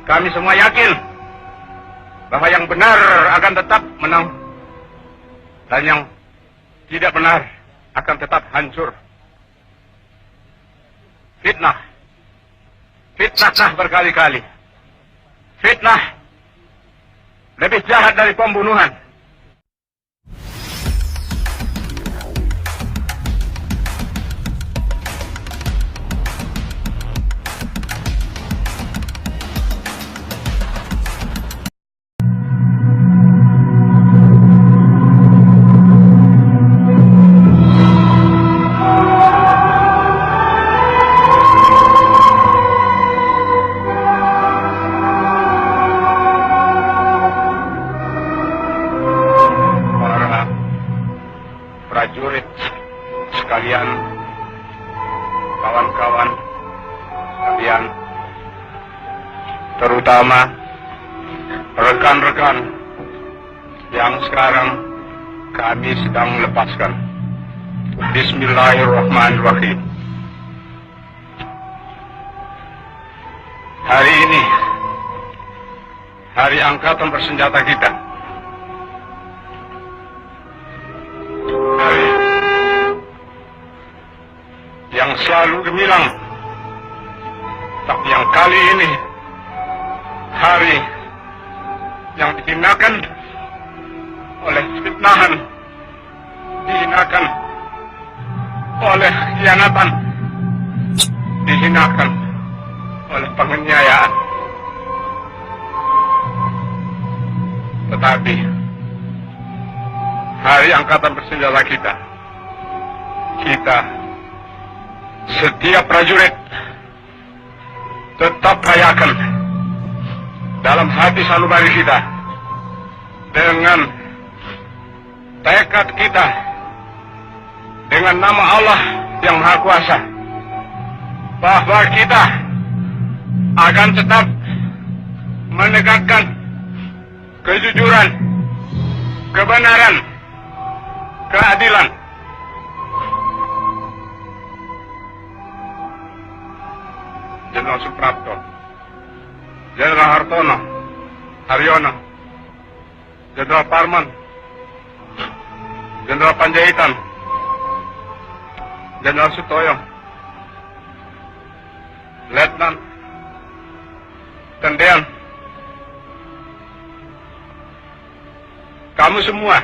Kami semua yakin bahwa yang benar akan tetap menang dan yang tidak benar akan tetap hancur. Fitnah berkali-kali. Fitnah lebih jahat dari pembunuhan. Prajurit sekalian, kawan-kawan sekalian, terutama rekan-rekan yang sekarang kami sedang melepaskan. Bismillahirrahmanirrahim. Hari ini hari angkatan bersenjata kita. Hari yang selalu gemilang, tapi yang kali ini hari yang dihinakan oleh fitnahan, dihinakan oleh khianatan, dihinakan oleh penganiayaan. Tetapi hari angkatan bersenjata kita setiap prajurit tetap rayakan dalam hati sanubari kita dengan tekad kita, dengan nama Allah yang Maha Kuasa, bahwa kita akan tetap menegakkan kejujuran, kebenaran, keadilan. Jenderal Suprapto, Jenderal Hartono, Haryono, Jenderal Parman, Jenderal Panjaitan, Jenderal Sutoyo, Letnan Tendean, kamu semua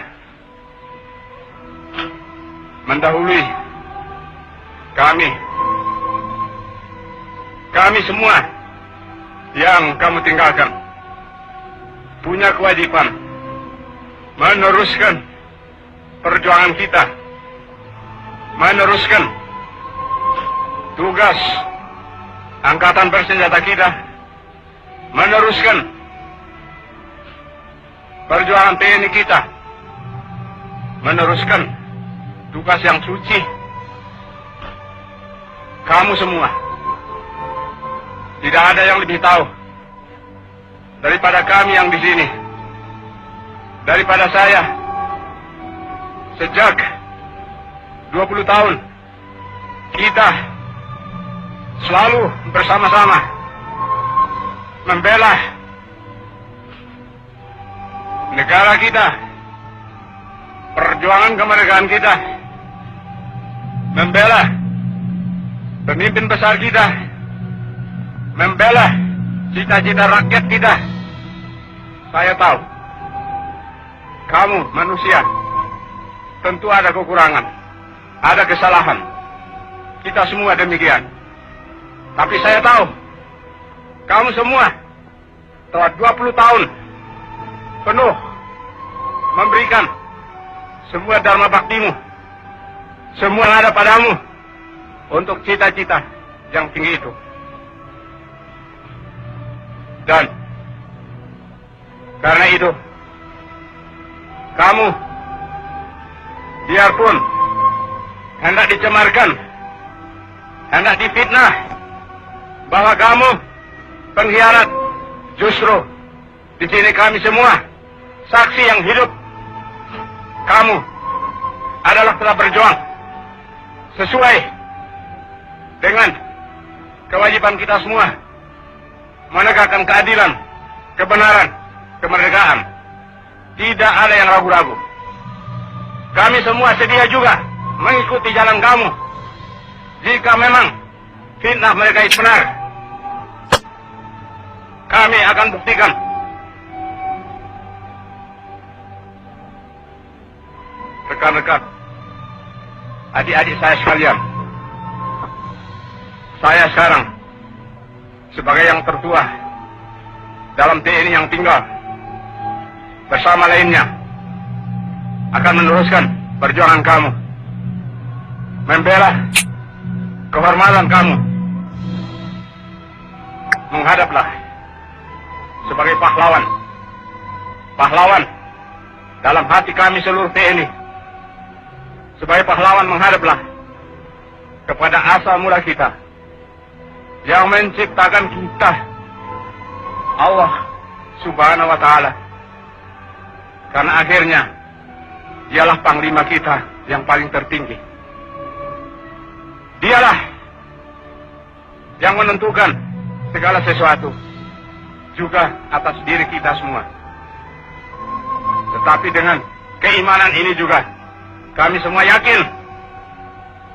mendahului kami semua yang kamu tinggalkan punya kewajiban meneruskan perjuangan kita, meneruskan tugas angkatan bersenjata kita, meneruskan perjuangan TNI kita, meneruskan tugas yang suci. Kamu semua, tidak ada yang lebih tahu daripada kami yang di sini, daripada saya. Sejak 20 tahun kita selalu bersama-sama membela negara kita, perjuangan kemerdekaan kita, membela pemimpin besar kita, membela cita-cita rakyat kita. Saya tahu kamu manusia tentu ada kekurangan, ada kesalahan. Kita semua demikian. Tapi saya tahu kamu semua telah 20 tahun penuh memberikan semua dharma baktimu, semua yang ada padamu untuk cita-cita yang tinggi itu. Dan karena itu, kamu biarpun hendak dicemarkan, hendak difitnah bahwa kamu pengkhianat, justru di sini kami semua saksi yang hidup. Kamu adalah telah berjuang sesuai dengan kewajiban kita semua menegakkan keadilan, kebenaran, kemerdekaan. Tidak ada yang ragu-ragu. Kami semua sedia juga mengikuti jalan kamu. Jika memang fitnah mereka itu benar, kami akan buktikan. Rekan-rekan, adik-adik saya sekalian, saya sekarang sebagai yang tertua dalam TNI yang tinggal bersama lainnya akan meneruskan perjuangan kamu, membela kehormatan kamu. Menghadaplah sebagai pahlawan, pahlawan dalam hati kami seluruh TNI. Sebagai pahlawan menghadaplah kepada asal mula kita yang menciptakan kita, Allah Subhanahu wa Ta'ala. Karena akhirnya dialah panglima kita yang paling tertinggi. Dialah yang menentukan segala sesuatu, juga atas diri kita semua. Tetapi dengan keimanan ini juga kami semua yakin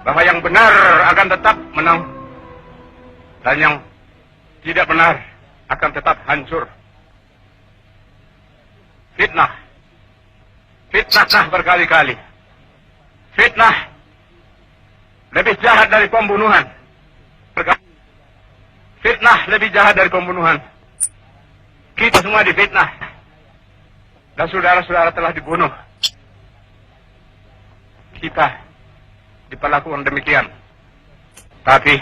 bahwa yang benar akan tetap menang dan yang tidak benar akan tetap hancur. Fitnah berkali-kali. Fitnah lebih jahat dari pembunuhan. Fitnah lebih jahat dari pembunuhan. Kita semua difitnah dan saudara-saudara telah dibunuh. Kita diperlakukan demikian. Tapi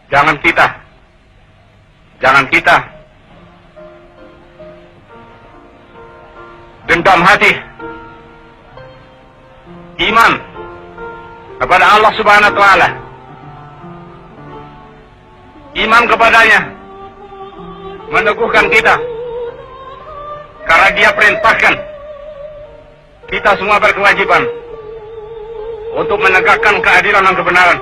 jangan kita dendam hati. Iman kepada Allah Subhanahu wa Ta'ala, iman kepadanya meneguhkan kita, karena Dia perintahkan kita semua berkewajiban untuk menegakkan keadilan dan kebenaran.